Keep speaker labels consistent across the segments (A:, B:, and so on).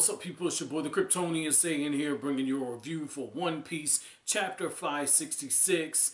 A: What's up, people? It's your boy, the Kryptonian, saying here, bringing you a review for One Piece, Chapter 566.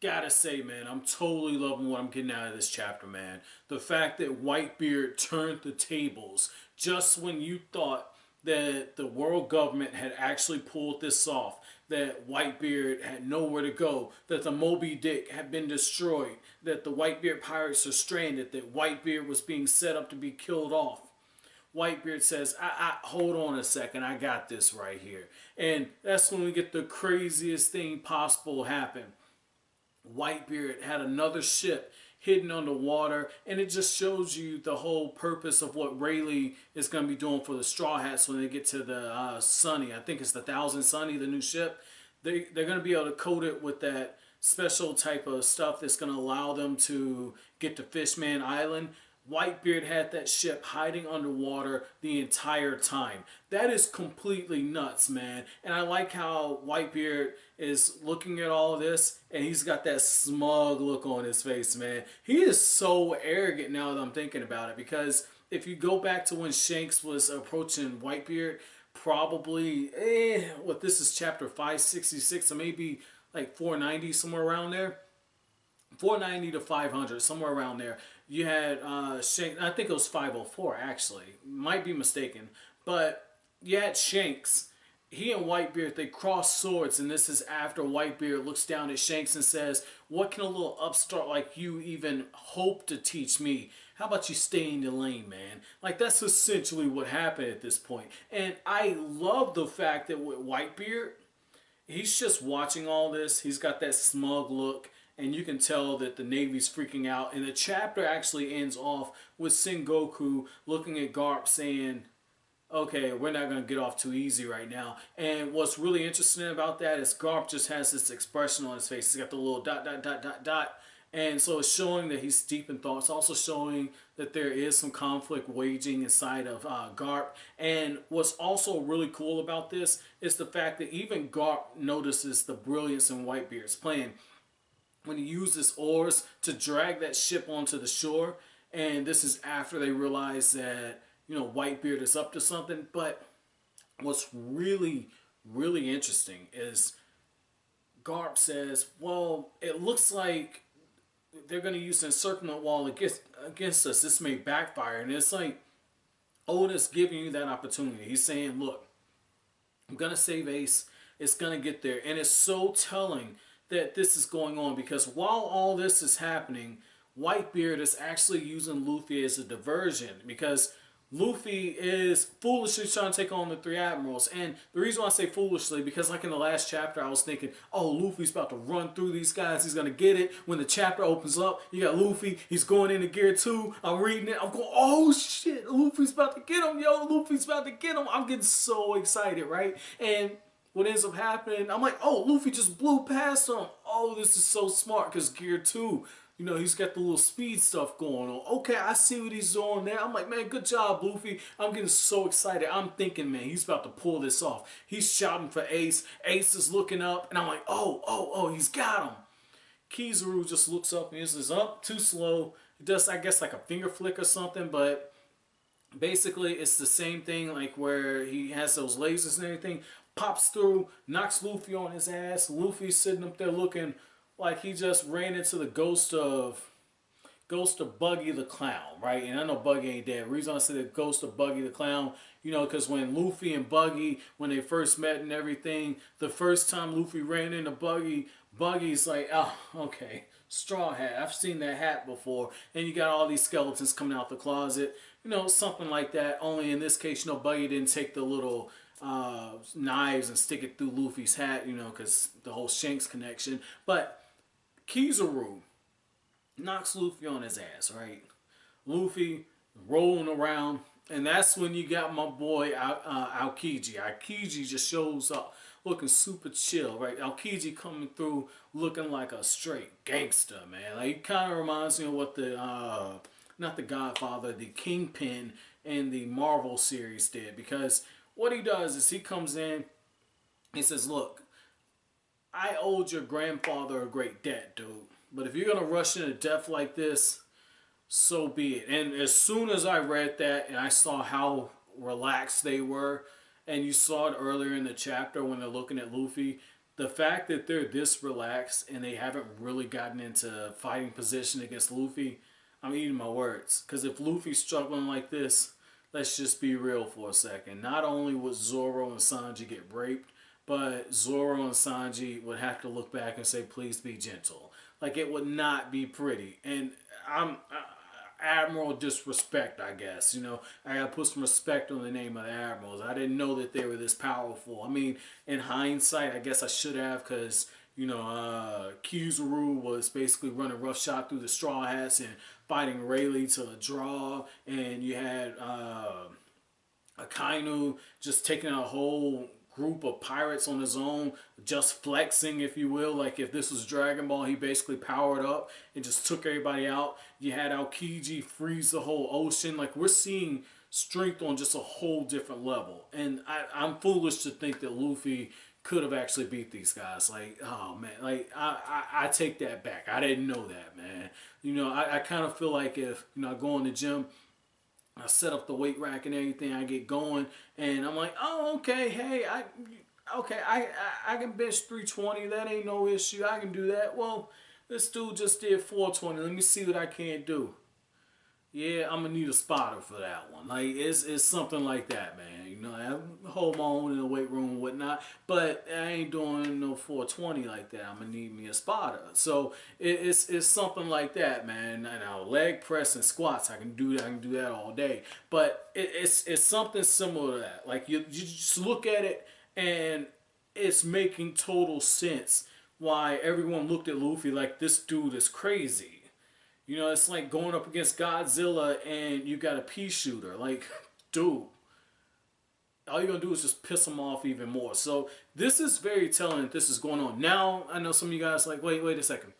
A: Gotta say, man, I'm totally loving what I'm getting out of this chapter, man. The fact that Whitebeard turned the tables just when you thought that the world government had actually pulled this off, that Whitebeard had nowhere to go, that the Moby Dick had been destroyed, that the Whitebeard Pirates are stranded, that Whitebeard was being set up to be killed off. Whitebeard says, hold on a second, I got this right here. And that's when we get the craziest thing possible happen. Whitebeard had another ship hidden underwater, and it just shows you the whole purpose of what Rayleigh is going to be doing for the Straw Hats when they get to the Sunny. I think it's the Thousand Sunny, the new ship. They're going to be able to coat it with that special type of stuff that's going to allow them to get to Fishman Island. Whitebeard had that ship hiding underwater the entire time. That is completely nuts, man. And I like how Whitebeard is looking at all this, and he's got that smug look on his face, man. He is so arrogant now that I'm thinking about it, because if you go back to when Shanks was approaching Whitebeard, probably, this is chapter 566, so maybe like 490, somewhere around there. 490 to 500, somewhere around there. You had Shanks, I think it was 504 actually, might be mistaken, but you had Shanks. He and Whitebeard, they cross swords, and this is after Whitebeard looks down at Shanks and says, what can a little upstart like you even hope to teach me? How about you stay in your lane, man? Like, that's essentially what happened at this point. And I love the fact that with Whitebeard, he's just watching all this. He's got that smug look, and you can tell that the Navy's freaking out. And the chapter actually ends off with Sengoku looking at Garp saying, okay, we're not going to get off too easy right now. And what's really interesting about that is Garp just has this expression on his face. He's got the little dot, dot, dot, dot, dot. And so it's showing that he's deep in thought. It's also showing that there is some conflict waging inside of Garp. And what's also really cool about this is the fact that even Garp notices the brilliance in Whitebeard's plan when he uses oars to drag that ship onto the shore. And this is after they realize that, you know, Whitebeard is up to something. But what's really, really interesting is Garp says, well, it looks like they're going to use an encirclement wall against us. This may backfire. And it's like Oda's giving you that opportunity. He's saying, look, I'm going to save Ace. It's going to get there. And it's so telling that this is going on, because while all this is happening, Whitebeard is actually using Luffy as a diversion, because Luffy is foolishly trying to take on the three admirals. And the reason why I say foolishly, because like in the last chapter I was thinking, oh, Luffy's about to run through these guys, he's going to get it. When the chapter opens up, you got Luffy, he's going into gear 2, I'm reading it, I'm going, oh shit, Luffy's about to get him, yo, Luffy's about to get him. I'm getting so excited, right? And what ends up happening, I'm like, oh, Luffy just blew past him. Oh, this is so smart, because gear 2, you know, he's got the little speed stuff going on. Okay, I see what he's doing there. I'm like, man, good job, Luffy. I'm getting so excited. I'm thinking, man, he's about to pull this off. He's shouting for Ace. Ace is looking up, and I'm like, oh, he's got him. Kizaru just looks up, and he says, up, too slow. He does, I guess, like a finger flick or something, but basically it's the same thing, like where he has those lasers and everything, pops through, knocks Luffy on his ass. Luffy's sitting up there looking like he just ran into the ghost of Buggy the Clown, right? And I know Buggy ain't dead. The reason I say the ghost of Buggy the Clown, you know, because when Luffy and Buggy, when they first met and everything, the first time Luffy ran into Buggy, Buggy's like, oh, okay, straw hat. I've seen that hat before. And you got all these skeletons coming out the closet, you know, something like that. Only in this case, you know, Buggy didn't take the little knives and stick it through Luffy's hat, you know, because the whole Shanks connection. But Kizaru knocks Luffy on his ass, right? Luffy rolling around, and that's when you got my boy Aokiji. Aokiji just shows up looking super chill, right? Aokiji coming through looking like a straight gangster, man. Like, he kind of reminds me of what the, not the Godfather, the Kingpin in the Marvel series did, because what he does is he comes in, he says, look, I owed your grandfather a great debt, dude. But if you're going to rush into death like this, so be it. And as soon as I read that and I saw how relaxed they were. And you saw it earlier in the chapter when they're looking at Luffy. The fact that they're this relaxed and they haven't really gotten into fighting position against Luffy, I'm eating my words. Because if Luffy's struggling like this, let's just be real for a second. Not only would Zoro and Sanji get raped, but Zoro and Sanji would have to look back and say, please be gentle. Like, it would not be pretty. And Admiral disrespect, I guess. You know, I gotta put some respect on the name of the Admirals. I didn't know that they were this powerful. I mean, in hindsight, I guess I should have, because, you know, Kizaru was basically running roughshod through the Straw Hats and fighting Rayleigh to a draw. And you had Akainu just taking a whole group of pirates on his own, just flexing, if you will. Like, if this was Dragon Ball, he basically powered up and just took everybody out. You had Aokiji freeze the whole ocean. Like, we're seeing strength on just a whole different level. And I'm foolish to think that Luffy could have actually beat these guys. Like, oh man, like I take that back. I didn't know that, man. You know, I kind of feel like if, you know, I go in the gym, I set up the weight rack and everything. I get going, and I'm like, oh, okay, hey, I can bench 320. That ain't no issue. I can do that. Well, this dude just did 420. Let me see what I can do. Yeah, I'm gonna need a spotter for that one. Like, it's something like that, man. You know, I hold my own in the weight room and whatnot, but I ain't doing no 420 like that. I'm gonna need me a spotter. So it's something like that, man. Now leg press and squats, I can do that. I can do that all day. But it's something similar to that. Like, you just look at it and it's making total sense why everyone looked at Luffy like, this dude is crazy. You know, it's like going up against Godzilla and you got a pea shooter. Like, dude, all you're going to do is just piss him off even more. So this is very telling that this is going on. Now, I know some of you guys are like, wait a second.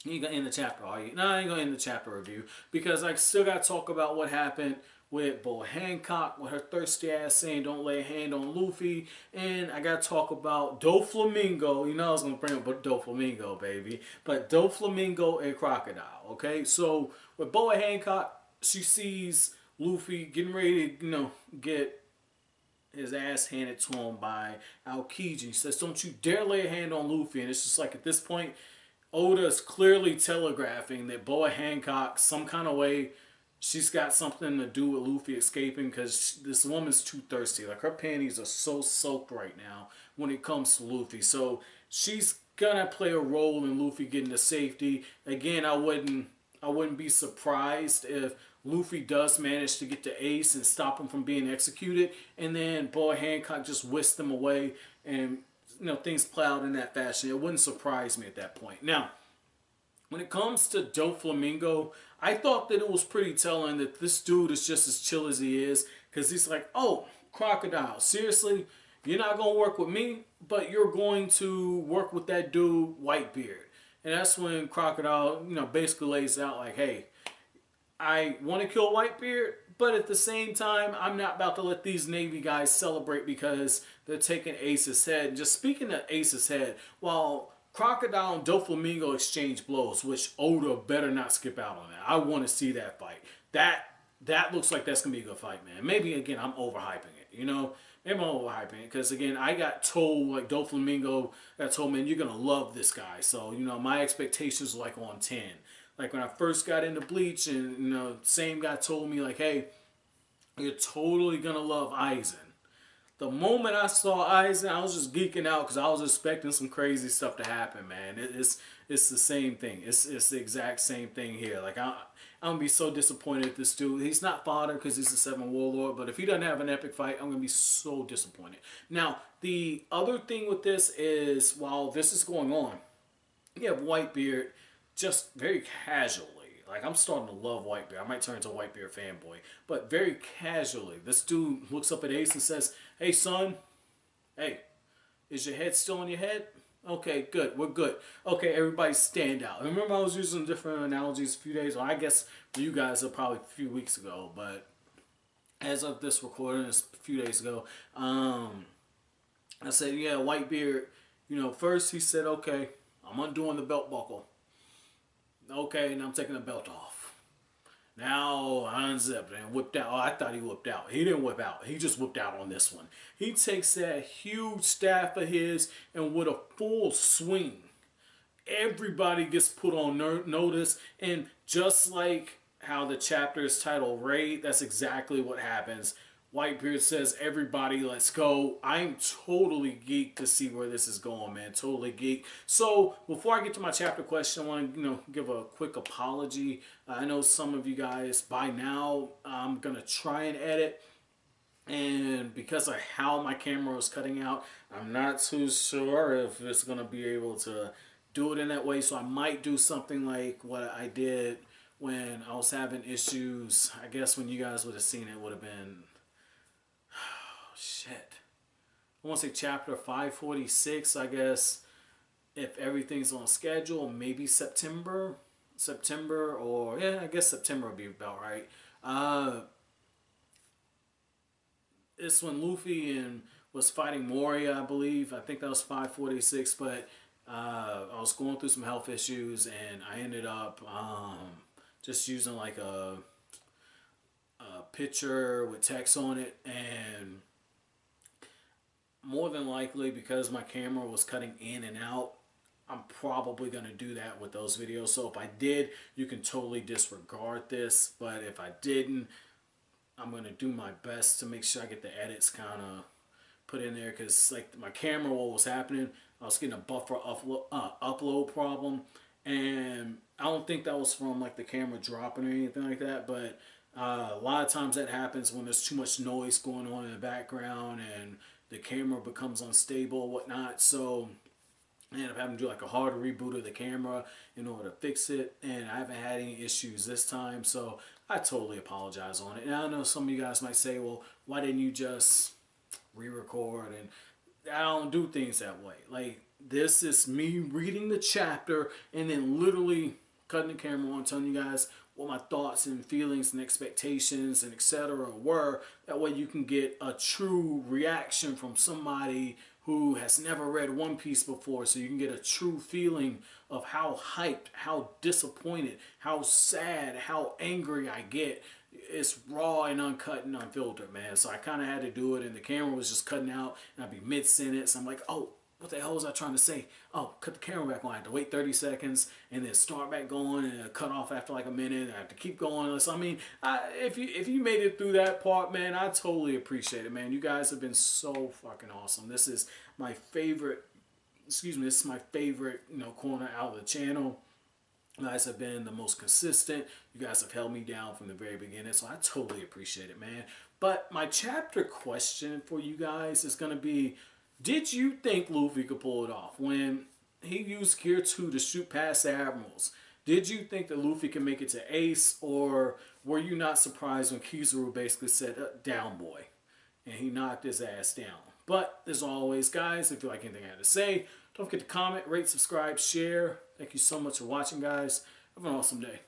A: You ain't going to end the chapter, are you? No, I ain't going to end the chapter review, because I still got to talk about what happened with Bo Hancock, with her thirsty ass saying don't lay a hand on Luffy. And I got to talk about Doflamingo. You know I was going to bring up Doflamingo, baby. But Doflamingo and Crocodile, okay? So with Bo Hancock, she sees Luffy getting ready to, you know, get his ass handed to him by Aokiji. He says, don't you dare lay a hand on Luffy. And it's just like, at this point, Oda is clearly telegraphing that Boa Hancock, some kind of way, she's got something to do with Luffy escaping, because this woman's too thirsty. Like, her panties are so soaked right now when it comes to Luffy. So she's gonna play a role in Luffy getting to safety. Again, I wouldn't be surprised if Luffy does manage to get to Ace and stop him from being executed, and then Boa Hancock just whisks them away, and, you know, things play out in that fashion. It wouldn't surprise me at that point. Now, when it comes to Doflamingo, I thought that it was pretty telling that this dude is just as chill as he is, because he's like, oh, Crocodile, seriously? You're not going to work with me, but you're going to work with that dude, Whitebeard. And that's when Crocodile, you know, basically lays out like, hey, I want to kill Whitebeard, but at the same time, I'm not about to let these Navy guys celebrate because they're taking Ace's head. And just speaking of Ace's head, while Crocodile and Doflamingo exchange blows, which Oda better not skip out on that. I want to see that fight. That looks like that's going to be a good fight, man. Maybe, again, I'm overhyping it, you know? Maybe I'm overhyping it, because, again, I got told, like, Doflamingo got told, man, you're going to love this guy. So, you know, my expectations were, like, on 10. Like, when I first got into Bleach, and, you know, same guy told me, like, hey, you're totally going to love Aizen. The moment I saw Aizen, I was just geeking out, because I was expecting some crazy stuff to happen, man. It's the same thing. It's the exact same thing here. Like, I'm going to be so disappointed at this dude. He's not fodder because he's a 7 warlord, but if he doesn't have an epic fight, I'm going to be so disappointed. Now, the other thing with this is, while this is going on, you have Whitebeard just very casually. Like, I'm starting to love Whitebeard. I might turn into a Whitebeard fanboy. But very casually, this dude looks up at Ace and says, hey, son, hey, is your head still in your head? Okay, good. We're good. Okay, everybody stand out. Remember, I was using different analogies a few days ago. I guess for you guys, probably a few weeks ago. But as of this recording, it's a few days ago, I said, yeah, Whitebeard, you know, first he said, okay, I'm undoing the belt buckle. Okay, and I'm taking the belt off. Now unzipped and whipped out. Oh, I thought he whipped out. He didn't whip out. He just whipped out on this one. He takes that huge staff of his and with a full swing, everybody gets put on notice. And just like how the chapter is titled Raid, that's exactly what happens. Whitebeard says, everybody, let's go. I'm totally geeked to see where this is going, man. Totally geeked. So, before I get to my chapter question, I want to, give a quick apology. I know some of you guys, by now, I'm going to try and edit. And because of how my camera was cutting out, I'm not too sure if it's going to be able to do it in that way. So, I might do something like what I did when I was having issues. I guess when you guys would have seen it, would have been... shit. I want to say chapter 546, I guess, if everything's on schedule, maybe September, or, yeah, I guess September would be about right. It's when Luffy and was fighting Moria, I believe. I think that was 546, but I was going through some health issues, and I ended up just using like a picture with text on it, and more than likely, because my camera was cutting in and out, I'm probably going to do that with those videos. So if I did, you can totally disregard this. But if I didn't, I'm going to do my best to make sure I get the edits kind of put in there. Because like my camera, what was happening, I was getting a buffer upload problem. And I don't think that was from like the camera dropping or anything like that. But a lot of times that happens when there's too much noise going on in the background and the camera becomes unstable or whatnot. So I ended up having to do like a hard reboot of the camera in order to fix it. And I haven't had any issues this time. So I totally apologize on it. And I know some of you guys might say, well, why didn't you just re-record? And I don't do things that way. Like, this is me reading the chapter and then literally cutting the camera on, telling you guys what my thoughts and feelings and expectations and etc. were. That way you can get a true reaction from somebody who has never read One Piece before, so you can get a true feeling of how hyped, how disappointed, how sad, how angry I get. It's raw and uncut and unfiltered, man. So I kind of had to do it, and the camera was just cutting out, and I'd be mid-sentence. I'm like, oh, what the hell was I trying to say? Oh, cut the camera back on. I have to wait 30 seconds and then start back going, and cut off after like a minute. I have to keep going. So I mean, if you made it through that part, man, I totally appreciate it, man. You guys have been so fucking awesome. This is my favorite. Excuse me. This is my favorite, corner out of the channel. You guys have been the most consistent. You guys have held me down from the very beginning, so I totally appreciate it, man. But my chapter question for you guys is going to be, did you think Luffy could pull it off? When he used Gear 2 to shoot past the admirals, did you think that Luffy can make it to Ace? Or were you not surprised when Kizaru basically said, down boy, and he knocked his ass down? But as always, guys, if you like anything I had to say, don't forget to comment, rate, subscribe, share. Thank you so much for watching, guys. Have an awesome day.